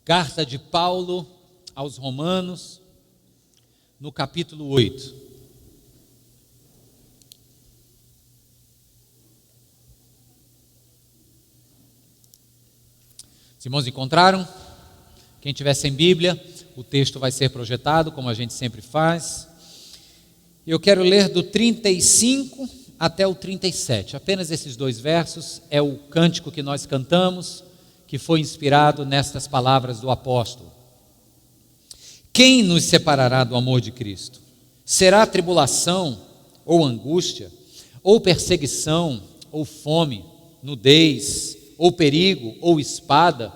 Carta de Paulo aos Romanos, no capítulo 8. Os irmãos encontraram? Quem tiver sem Bíblia, o texto vai ser projetado, como a gente sempre faz. Eu quero ler do 35 até o 37. Apenas esses dois versos, é o cântico que nós cantamos, que foi inspirado nestas palavras do apóstolo. Quem nos separará do amor de Cristo? Será tribulação, ou angústia, ou perseguição, ou fome, nudez, ou perigo, ou espada?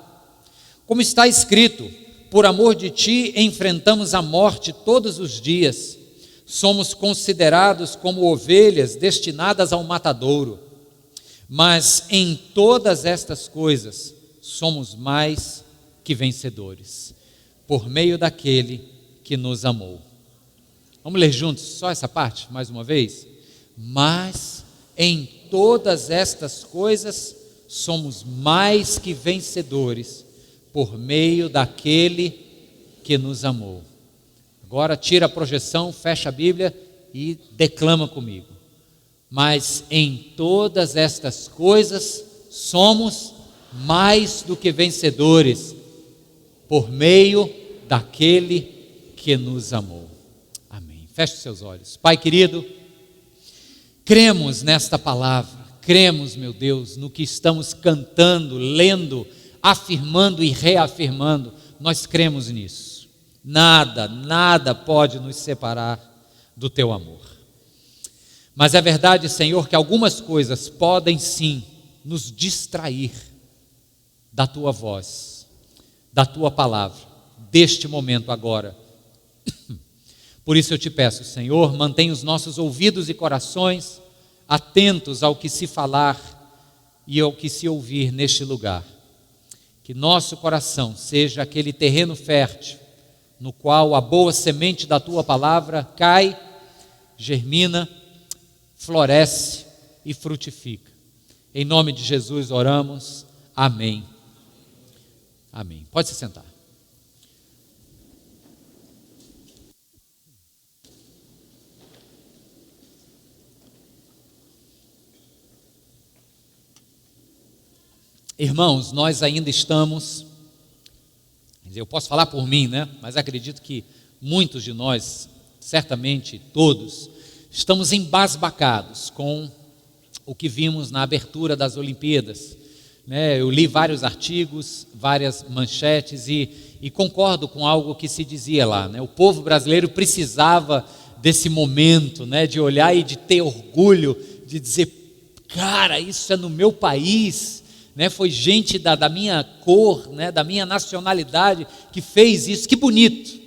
Como está escrito, por amor de ti enfrentamos a morte todos os dias, somos considerados como ovelhas destinadas ao matadouro, mas em todas estas coisas somos mais que vencedores, por meio daquele que nos amou. Vamos ler juntos só essa parte, mais uma vez? Mas em todas estas coisas somos mais que vencedores, por meio daquele que nos amou. Agora tira a projeção, fecha a Bíblia e declama comigo. Mas em todas estas coisas somos mais do que vencedores, por meio daquele que nos amou. Amém. Feche os seus olhos. Pai querido, cremos nesta palavra, cremos, meu Deus, no que estamos cantando, lendo, afirmando e reafirmando. Nós cremos nisso. Nada pode nos separar do teu amor. Mas é verdade, Senhor, que algumas coisas podem sim nos distrair da tua voz, da tua palavra, deste momento agora. Por isso eu te peço, Senhor, mantenha os nossos ouvidos e corações atentos ao que se falar e ao que se ouvir neste lugar. Que nosso coração seja aquele terreno fértil, no qual a boa semente da tua palavra cai, germina, floresce e frutifica. Em nome de Jesus oramos. Amém. Amém. Pode se sentar. Irmãos, nós ainda estamos, eu posso falar por mim, né? Mas acredito que muitos de nós, certamente todos, estamos embasbacados com o que vimos na abertura das Olimpíadas. Eu li vários artigos, várias manchetes e concordo com algo que se dizia lá. O povo brasileiro precisava desse momento, de olhar e de ter orgulho, de dizer, cara, isso é no meu país. Foi gente da minha cor, da minha nacionalidade que fez isso, que bonito.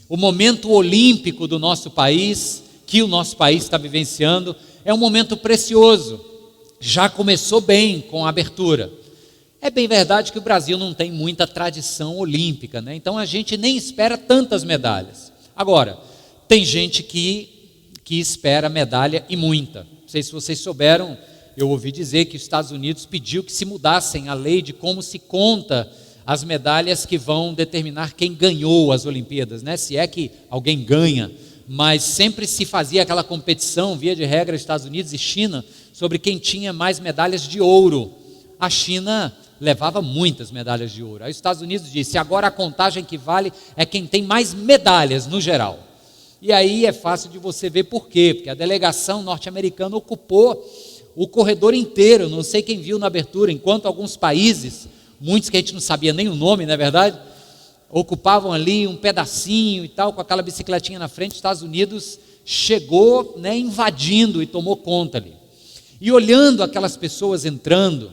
O momento olímpico do nosso país, que o nosso país está vivenciando, é um momento precioso. Já começou bem com a abertura. É bem verdade que o Brasil não tem muita tradição olímpica, então a gente nem espera tantas medalhas. Agora, tem gente que espera medalha e muita. Não sei se vocês souberam, eu ouvi dizer que os Estados Unidos pediu que se mudassem a lei de como se conta as medalhas que vão determinar quem ganhou as Olimpíadas, se é que alguém ganha, mas sempre se fazia aquela competição, via de regra, Estados Unidos e China, sobre quem tinha mais medalhas de ouro. A China levava muitas medalhas de ouro. Aí os Estados Unidos disse, agora a contagem que vale é quem tem mais medalhas no geral. E aí é fácil de você ver por quê, porque a delegação norte-americana ocupou o corredor inteiro. Não sei quem viu na abertura, enquanto alguns países, muitos que a gente não sabia nem o nome, não é verdade, ocupavam ali um pedacinho e tal, com aquela bicicletinha na frente. Os Estados Unidos chegou, invadindo e tomou conta ali. E olhando aquelas pessoas entrando,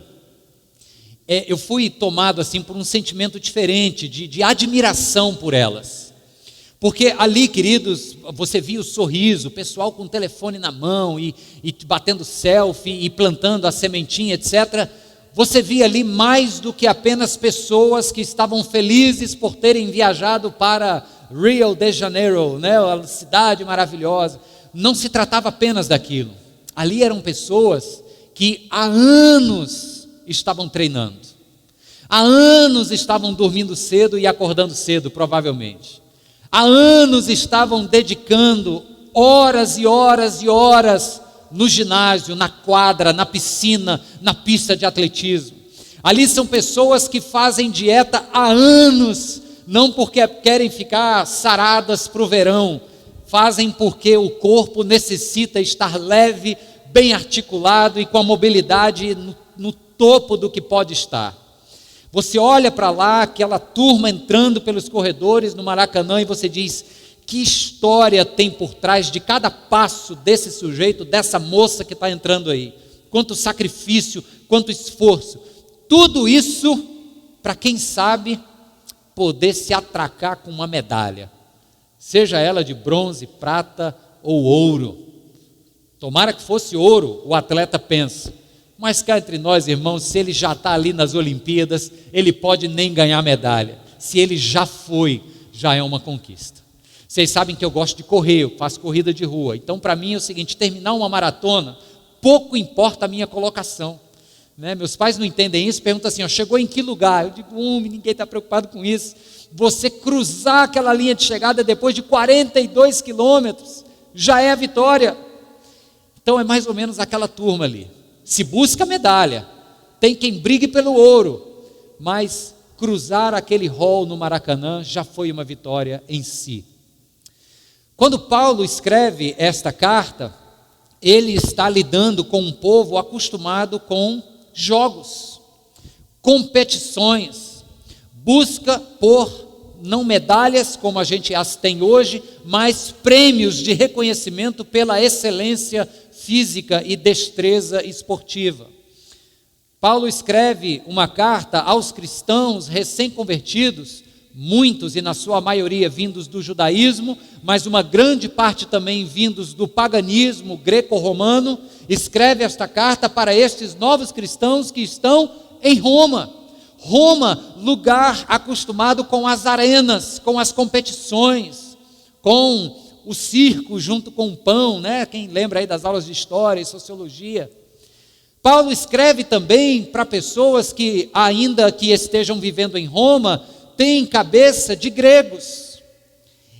eu fui tomado assim por um sentimento diferente, de admiração por elas. Porque ali, queridos, você via o sorriso, o pessoal com o telefone na mão e batendo selfie e plantando a sementinha, etc. Você via ali mais do que apenas pessoas que estavam felizes por terem viajado para Rio de Janeiro, a cidade maravilhosa. Não se tratava apenas daquilo. Ali eram pessoas que há anos estavam treinando. Há anos estavam dormindo cedo e acordando cedo, provavelmente. Há anos estavam dedicando horas e horas e horas no ginásio, na quadra, na piscina, na pista de atletismo. Ali são pessoas que fazem dieta há anos, não porque querem ficar saradas para o verão, fazem porque o corpo necessita estar leve, bem articulado e com a mobilidade no topo do que pode estar. Você olha para lá, aquela turma entrando pelos corredores no Maracanã e você diz: que história tem por trás de cada passo desse sujeito, dessa moça que está entrando aí? Quanto sacrifício, quanto esforço. Tudo isso para quem sabe poder se atracar com uma medalha, seja ela de bronze, prata ou ouro. Tomara que fosse ouro, o atleta pensa. Mas cá entre nós, irmãos, se ele já está ali nas Olimpíadas, ele pode nem ganhar medalha. Se ele já foi, já é uma conquista. Vocês sabem que eu gosto de correr, eu faço corrida de rua. Então, para mim é o seguinte: terminar uma maratona, pouco importa a minha colocação. Meus pais não entendem isso, perguntam assim: chegou em que lugar? Eu digo: ninguém está preocupado com isso. Você cruzar aquela linha de chegada depois de 42 quilômetros, já é a vitória. Então é mais ou menos aquela turma ali. Se busca medalha, tem quem brigue pelo ouro, mas cruzar aquele hall no Maracanã já foi uma vitória em si. Quando Paulo escreve esta carta, ele está lidando com um povo acostumado com jogos, competições, busca por não medalhas como a gente as tem hoje, mas prêmios de reconhecimento pela excelência física e destreza esportiva. Paulo escreve uma carta aos cristãos recém-convertidos, muitos e na sua maioria vindos do judaísmo, mas uma grande parte também vindos do paganismo greco-romano. Escreve esta carta para estes novos cristãos que estão em Roma. Roma, lugar acostumado com as arenas, com as competições, com o circo junto com o pão, Quem lembra aí das aulas de história e sociologia? Paulo escreve também para pessoas que, ainda que estejam vivendo em Roma, têm cabeça de gregos.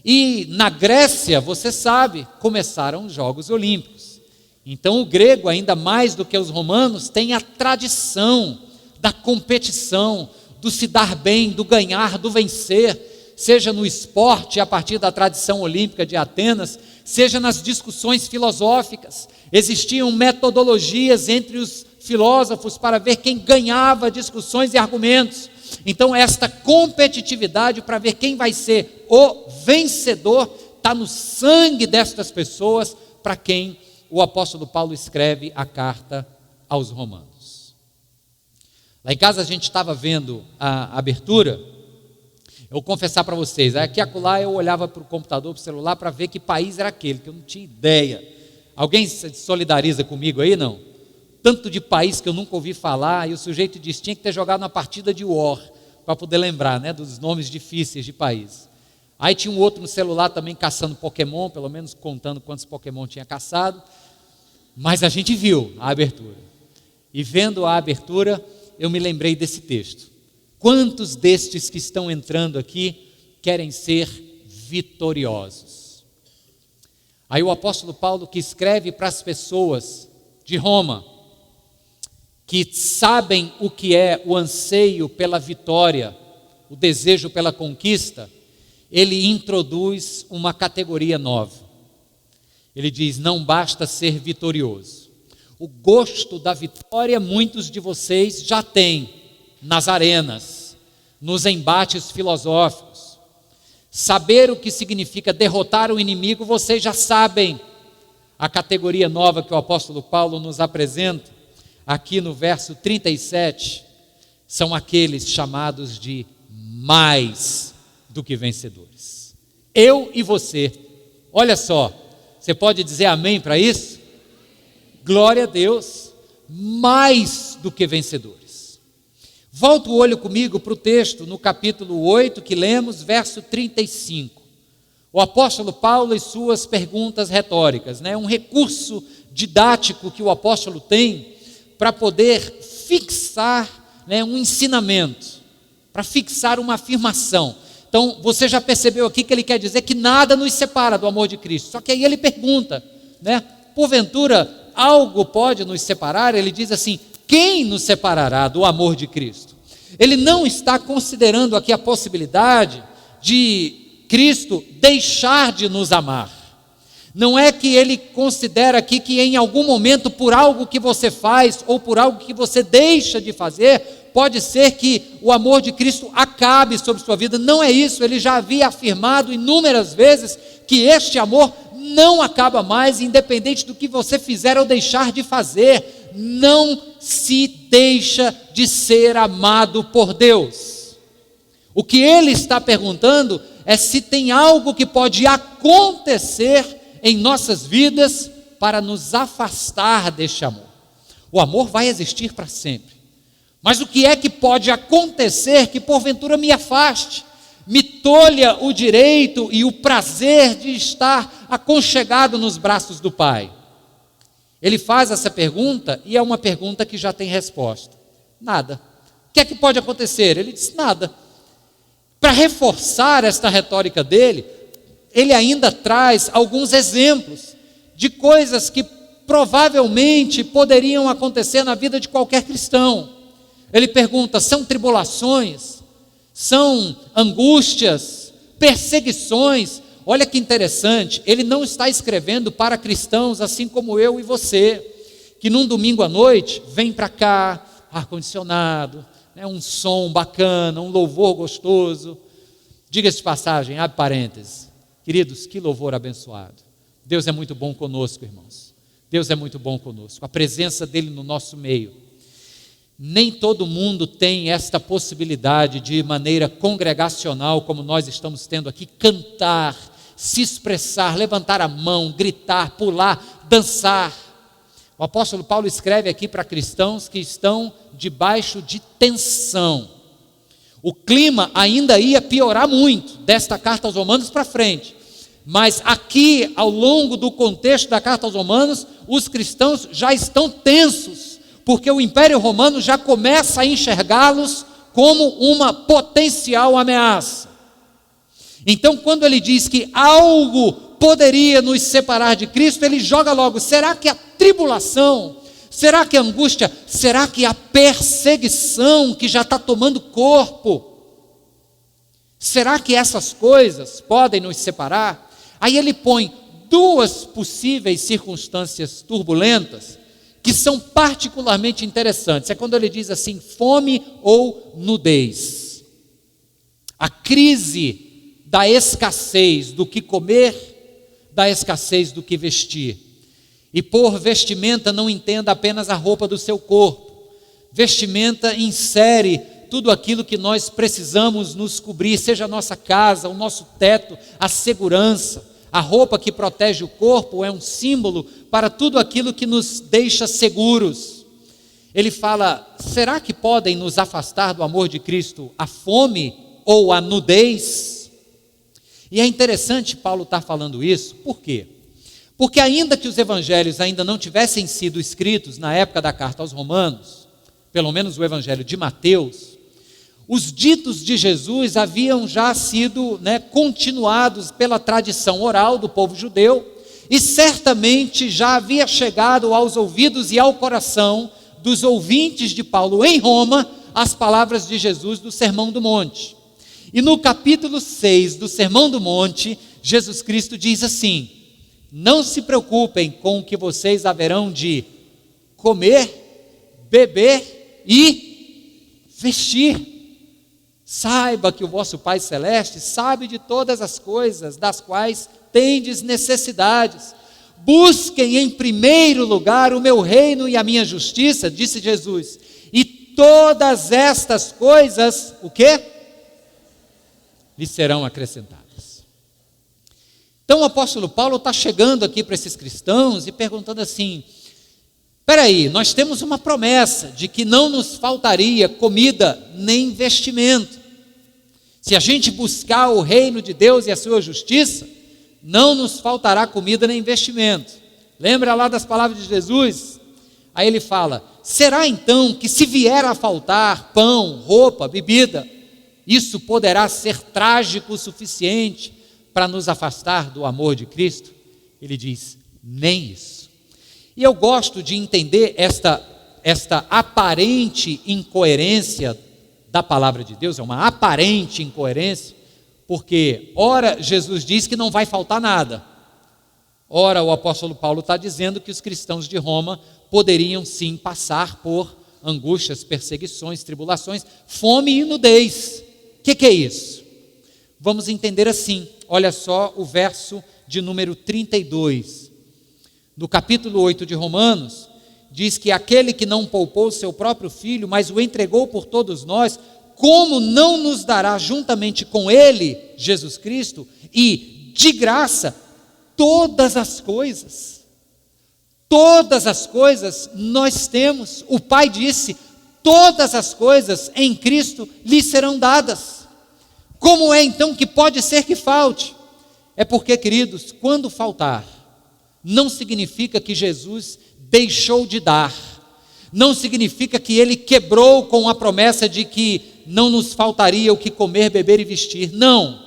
E na Grécia, você sabe, começaram os Jogos Olímpicos. Então o grego, ainda mais do que os romanos, tem a tradição da competição, do se dar bem, do ganhar, do vencer, seja no esporte a partir da tradição olímpica de Atenas, seja nas discussões filosóficas. Existiam metodologias entre os filósofos para ver quem ganhava discussões e argumentos. Então esta competitividade para ver quem vai ser o vencedor está no sangue destas pessoas para quem o apóstolo Paulo escreve a carta aos romanos. Lá em casa a gente estava vendo a abertura. Eu vou confessar para vocês, aqui e acolá eu olhava para o computador, para o celular, para ver que país era aquele, que eu não tinha ideia. Alguém se solidariza comigo aí, não? Tanto de país que eu nunca ouvi falar, e o sujeito diz: tinha que ter jogado uma partida de War, para poder lembrar, dos nomes difíceis de país. Aí tinha um outro no celular também caçando Pokémon, pelo menos contando quantos Pokémon tinha caçado, mas a gente viu a abertura. E vendo a abertura, eu me lembrei desse texto. Quantos destes que estão entrando aqui querem ser vitoriosos? Aí o apóstolo Paulo, que escreve para as pessoas de Roma, que sabem o que é o anseio pela vitória, o desejo pela conquista, ele introduz uma categoria nova. Ele diz: não basta ser vitorioso. O gosto da vitória muitos de vocês já têm nas arenas, nos embates filosóficos. Saber o que significa derrotar o inimigo, vocês já sabem. A categoria nova que o apóstolo Paulo nos apresenta, aqui no verso 37, são aqueles chamados de mais do que vencedores. Eu e você. Olha só, você pode dizer amém para isso? Glória a Deus, mais do que vencedores. Volta o olho comigo para o texto, no capítulo 8, que lemos, verso 35. O apóstolo Paulo e suas perguntas retóricas, um recurso didático que o apóstolo tem para poder fixar um ensinamento. para fixar uma afirmação. Então, você já percebeu aqui que ele quer dizer que nada nos separa do amor de Cristo. Só que aí ele pergunta, né? Porventura, algo pode nos separar? Ele diz assim, quem nos separará do amor de Cristo? Ele não está considerando aqui a possibilidade de Cristo deixar de nos amar. Não é que ele considera aqui que em algum momento, por algo que você faz ou por algo que você deixa de fazer, pode ser que o amor de Cristo acabe sobre sua vida. Não é isso, ele já havia afirmado inúmeras vezes que este amor não acaba mais, independente do que você fizer ou deixar de fazer. Não se deixa de ser amado por Deus. O que ele está perguntando é se tem algo que pode acontecer em nossas vidas para nos afastar deste amor. O amor vai existir para sempre. Mas o que é que pode acontecer que porventura me afaste, me tolha o direito e o prazer de estar aconchegado nos braços do Pai? Ele faz essa pergunta e é uma pergunta que já tem resposta. Nada. O que é que pode acontecer? Ele diz nada. Para reforçar esta retórica dele, ele ainda traz alguns exemplos de coisas que provavelmente poderiam acontecer na vida de qualquer cristão. Ele pergunta, são tribulações, são angústias, perseguições? Olha que interessante, ele não está escrevendo para cristãos assim como eu e você, que num domingo à noite vem para cá, ar-condicionado, né, um som bacana, um louvor gostoso. Diga-se de passagem, abre parênteses, queridos, que louvor abençoado. Deus é muito bom conosco, irmãos. Deus é muito bom conosco. A presença dele no nosso meio. Nem todo mundo tem esta possibilidade de maneira congregacional, como nós estamos tendo aqui, cantar, se expressar, levantar a mão, gritar, pular, dançar. O apóstolo Paulo escreve aqui para cristãos que estão debaixo de tensão. O clima ainda ia piorar muito desta carta aos Romanos para frente. Mas aqui, ao longo do contexto da carta aos Romanos, os cristãos já estão tensos, porque o Império Romano já começa a enxergá-los como uma potencial ameaça. Então, quando ele diz que algo poderia nos separar de Cristo, ele joga logo, será que a tribulação, será que a angústia, será que a perseguição que já está tomando corpo, será que essas coisas podem nos separar? Aí ele põe duas possíveis circunstâncias turbulentas que são particularmente interessantes. É quando ele diz assim, fome ou nudez. A crise da escassez do que comer, da escassez do que vestir. E por vestimenta não entenda apenas a roupa do seu corpo. Vestimenta insere tudo aquilo que nós precisamos nos cobrir, seja a nossa casa, o nosso teto, a segurança. A roupa que protege o corpo é um símbolo para tudo aquilo que nos deixa seguros. Ele fala, será que podem nos afastar do amor de Cristo a fome ou a nudez? E é interessante Paulo estar falando isso, por quê? Porque ainda que os evangelhos ainda não tivessem sido escritos na época da carta aos Romanos, pelo menos o evangelho de Mateus, os ditos de Jesus haviam já sido continuados pela tradição oral do povo judeu e certamente já havia chegado aos ouvidos e ao coração dos ouvintes de Paulo em Roma as palavras de Jesus do Sermão do Monte. E no capítulo 6 do Sermão do Monte, Jesus Cristo diz assim, não se preocupem com o que vocês haverão de comer, beber e vestir. Saiba que o vosso Pai Celeste sabe de todas as coisas das quais tendes necessidades. Busquem em primeiro lugar o meu reino e a minha justiça, disse Jesus. E todas estas coisas, o quê? Lhes serão acrescentadas. Então o apóstolo Paulo está chegando aqui para esses cristãos e perguntando assim, espera aí, nós temos uma promessa de que não nos faltaria comida nem vestimento. Se a gente buscar o reino de Deus e a sua justiça, não nos faltará comida nem investimento. Lembra lá das palavras de Jesus? Aí ele fala, será então que se vier a faltar pão, roupa, bebida, Isso poderá ser trágico o suficiente para nos afastar do amor de Cristo? Ele diz, nem isso. E eu gosto de entender esta aparente incoerência da palavra de Deus, é uma aparente incoerência, porque ora Jesus diz que não vai faltar nada, ora o apóstolo Paulo está dizendo que os cristãos de Roma poderiam sim passar por angústias, perseguições, tribulações, fome e nudez. O que é isso? Vamos entender assim, olha só o verso de número 32, no capítulo 8 de Romanos, diz que aquele que não poupou seu próprio filho, mas o entregou por todos nós, como não nos dará juntamente com ele, Jesus Cristo, e de graça, todas as coisas? Todas as coisas nós temos. O Pai disse, todas as coisas em Cristo lhe serão dadas. Como é então que pode ser que falte? É porque, queridos, quando faltar, não significa que Jesus deixou de dar, não significa que ele quebrou com a promessa de que não nos faltaria o que comer, beber e vestir. Não.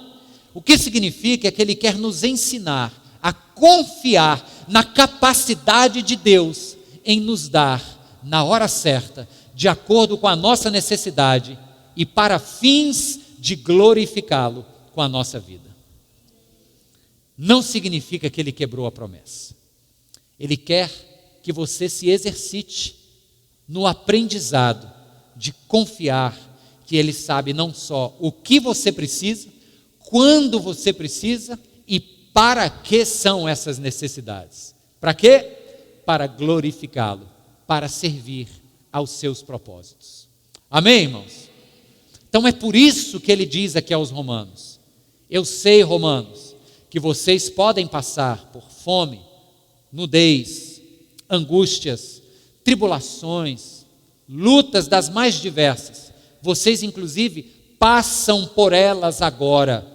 O que significa é que ele quer nos ensinar a confiar na capacidade de Deus em nos dar na hora certa, de acordo com a nossa necessidade e para fins de glorificá-lo com a nossa vida. Não significa que ele quebrou a promessa. Ele quer que você se exercite no aprendizado de confiar que ele sabe não só o que você precisa, quando você precisa e para que são essas necessidades. Para quê? Para glorificá-lo, para servir aos seus propósitos. Amém, irmãos? Então é por isso que ele diz aqui aos romanos, eu sei, romanos, que vocês podem passar por fome, nudez, angústias, tribulações, lutas das mais diversas. Vocês inclusive passam por elas agora.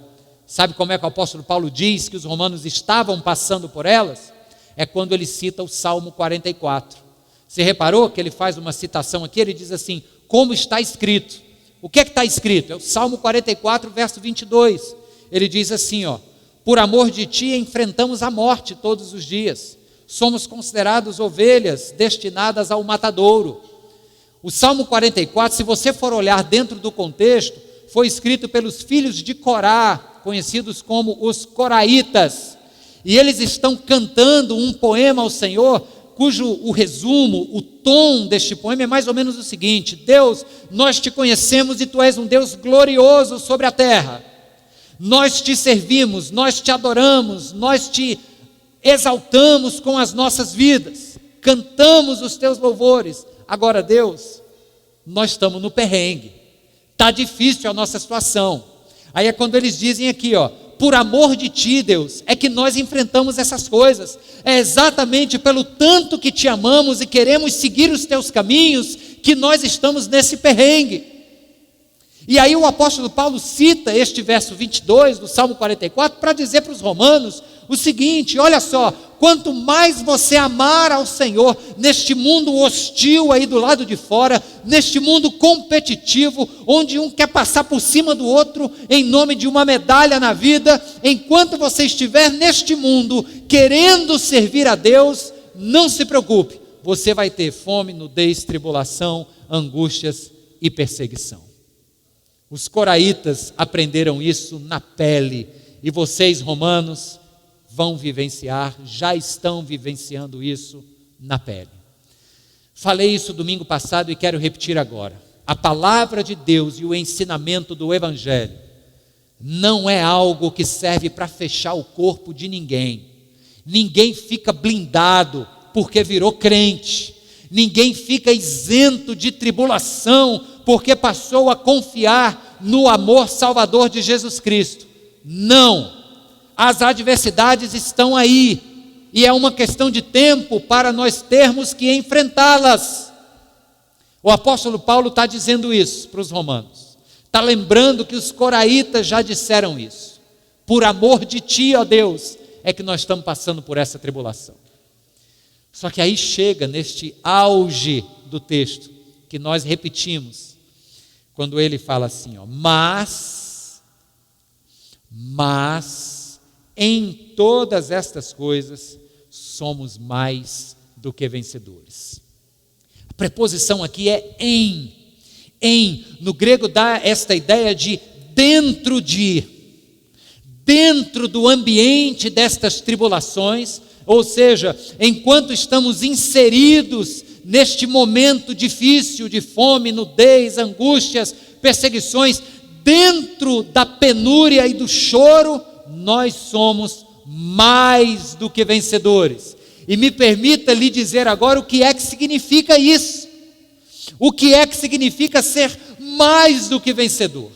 Sabe como é que o apóstolo Paulo diz que os romanos estavam passando por elas? É quando ele cita o Salmo 44. Você reparou que ele faz uma citação aqui? Ele diz assim, como está escrito. O que é que está escrito? É o Salmo 44, verso 22. Ele diz assim, por amor de ti enfrentamos a morte todos os dias. Somos considerados ovelhas destinadas ao matadouro. O Salmo 44, se você for olhar dentro do contexto, foi escrito pelos filhos de Corá, conhecidos como os coraitas. E eles estão cantando um poema ao Senhor, cujo o resumo, o tom deste poema é mais ou menos o seguinte: Deus, nós te conhecemos e tu és um Deus glorioso sobre a terra. Nós te servimos, nós te adoramos, nós te exaltamos com as nossas vidas, cantamos os teus louvores. Agora, Deus, nós estamos no perrengue, está difícil a nossa situação. Aí é quando eles dizem aqui, por amor de ti, Deus, é que nós enfrentamos essas coisas. É exatamente pelo tanto que te amamos e queremos seguir os teus caminhos que nós estamos nesse perrengue. E aí o apóstolo Paulo cita este verso 22 do Salmo 44 para dizer para os romanos o seguinte: olha só, quanto mais você amar ao Senhor neste mundo hostil aí do lado de fora, neste mundo competitivo, onde um quer passar por cima do outro em nome de uma medalha na vida, enquanto você estiver neste mundo querendo servir a Deus, não se preocupe, você vai ter fome, nudez, tribulação, angústias e perseguição. Os coraitas aprenderam isso na pele, e vocês, romanos, vão vivenciar, já estão vivenciando isso na pele. Falei isso domingo passado e quero repetir agora. A palavra de Deus e o ensinamento do Evangelho não é algo que serve para fechar o corpo de ninguém. Ninguém fica blindado porque virou crente. Ninguém fica isento de tribulação porque passou a confiar no amor salvador de Jesus Cristo. Não, as adversidades estão aí, e é uma questão de tempo para nós termos que enfrentá-las. O apóstolo Paulo está dizendo isso para os romanos, está lembrando que os coraitas já disseram isso. Por amor de ti, ó Deus, é que nós estamos passando por essa tribulação. Só que aí chega neste auge do texto, que nós repetimos, quando ele fala assim, ó, mas em todas estas coisas somos mais do que vencedores. A preposição aqui é em. No grego dá esta ideia de dentro do ambiente destas tribulações, ou seja, enquanto estamos inseridos neste momento difícil de fome, nudez, angústias, perseguições, dentro da penúria e do choro, nós somos mais do que vencedores. E me permita lhe dizer agora o que é que significa isso. O que é que significa ser mais do que vencedor?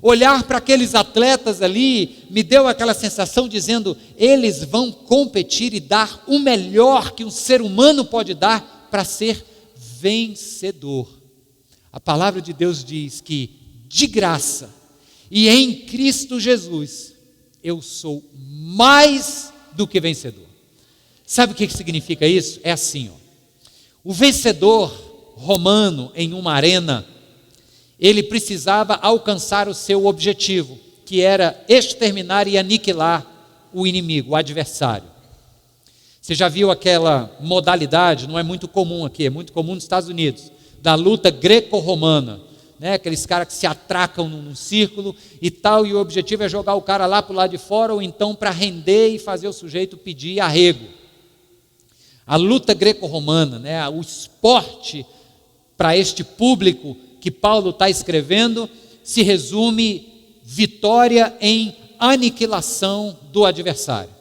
Olhar para aqueles atletas ali, me deu aquela sensação dizendo, eles vão competir e dar o melhor que um ser humano pode dar para ser vencedor. A palavra de Deus diz que, de graça, e em Cristo Jesus, eu sou mais do que vencedor. Sabe o que significa isso? É assim, ó. O vencedor romano em uma arena, ele precisava alcançar o seu objetivo, que era exterminar e aniquilar o inimigo, o adversário. Você já viu aquela modalidade, não é muito comum aqui, é muito comum nos Estados Unidos, da luta greco-romana, né? Aqueles caras que se atracam num círculo e tal, e o objetivo é jogar o cara lá para o lado de fora, ou então para render e fazer o sujeito pedir arrego. A luta greco-romana, né? O esporte para este público que Paulo está escrevendo, se resume vitória em aniquilação do adversário.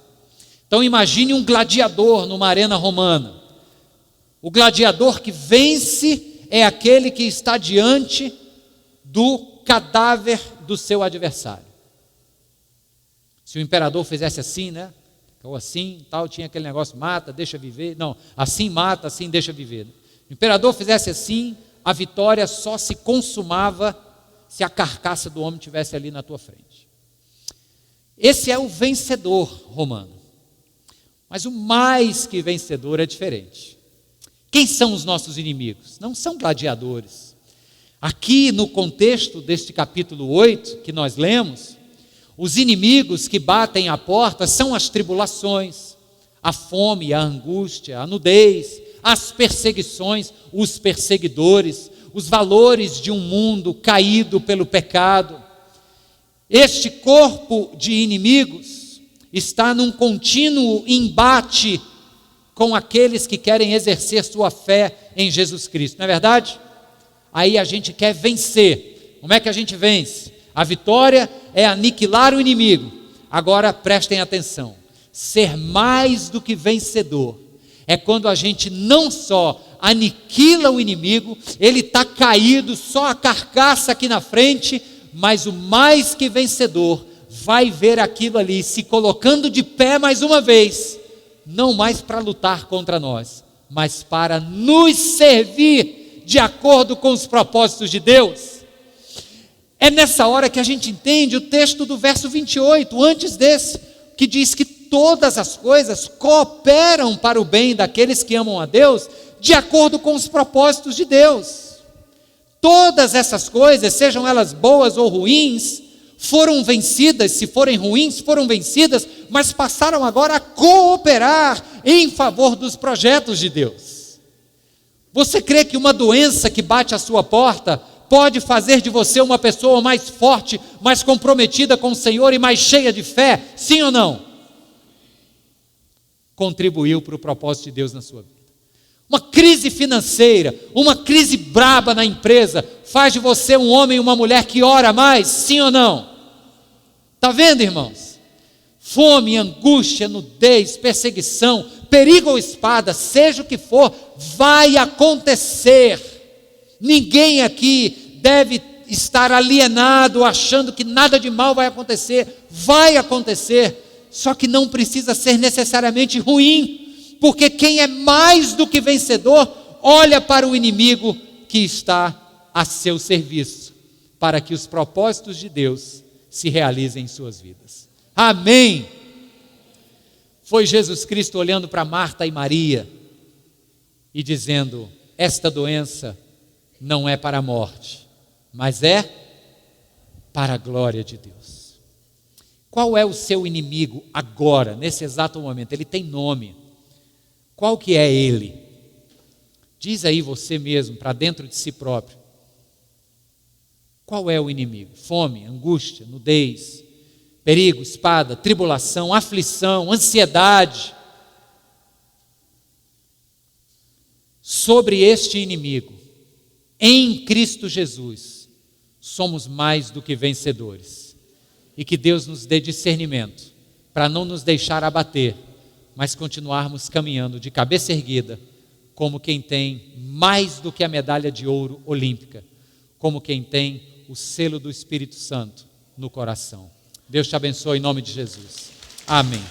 Então imagine um gladiador numa arena romana. O gladiador que vence é aquele que está diante do cadáver do seu adversário. Se o imperador fizesse assim, né? Ou assim, tal, tinha aquele negócio, mata, deixa viver. Não, assim mata, assim deixa viver. Se o imperador fizesse assim, a vitória só se consumava se a carcaça do homem estivesse ali na tua frente. Esse é o vencedor romano. Mas o mais que vencedor é diferente. Quem são os nossos inimigos? Não são gladiadores. Aqui no contexto deste capítulo 8 que nós lemos, os inimigos que batem à porta são as tribulações, a fome, a angústia, a nudez, as perseguições, os perseguidores, os valores de um mundo caído pelo pecado. Este corpo de inimigos está num contínuo embate com aqueles que querem exercer sua fé em Jesus Cristo, não é verdade? Aí a gente quer vencer. Como é que a gente vence? A vitória é aniquilar o inimigo. Agora prestem atenção, ser mais do que vencedor é quando a gente não só aniquila o inimigo, ele está caído, só a carcaça aqui na frente, mas o mais que vencedor vai ver aquilo ali se colocando de pé mais uma vez, não mais para lutar contra nós, mas para nos servir de acordo com os propósitos de Deus. É nessa hora que a gente entende o texto do verso 28, antes desse, que diz que todas as coisas cooperam para o bem daqueles que amam a Deus, de acordo com os propósitos de Deus. Todas essas coisas, sejam elas boas ou ruins, foram vencidas, se forem ruins, foram vencidas, mas passaram agora a cooperar em favor dos projetos de Deus. Você crê que uma doença que bate à sua porta pode fazer de você uma pessoa mais forte, mais comprometida com o Senhor e mais cheia de fé? Sim ou não? Contribuiu para o propósito de Deus na sua vida. Uma crise financeira, uma crise braba na empresa, faz de você um homem e uma mulher que ora mais? Sim ou não? Está vendo, irmãos? Fome, angústia, nudez, perseguição, perigo ou espada, seja o que for, vai acontecer. Ninguém aqui deve estar alienado, achando que nada de mal vai acontecer. Vai acontecer, só que não precisa ser necessariamente ruim, porque quem é mais do que vencedor, olha para o inimigo que está a seu serviço, para que os propósitos de Deus se realizem em suas vidas. Amém! Foi Jesus Cristo olhando para Marta e Maria e dizendo: esta doença não é para a morte, mas é para a glória de Deus. Qual é o seu inimigo agora, nesse exato momento? Ele tem nome. Qual que é ele? Diz aí você mesmo, para dentro de si próprio. Qual é o inimigo? Fome, angústia, nudez, perigo, espada, tribulação, aflição, ansiedade. Sobre este inimigo, em Cristo Jesus, somos mais do que vencedores. E que Deus nos dê discernimento, para não nos deixar abater, mas continuarmos caminhando de cabeça erguida, como quem tem mais do que a medalha de ouro olímpica, como quem tem o selo do Espírito Santo no coração. Deus te abençoe em nome de Jesus. Amém.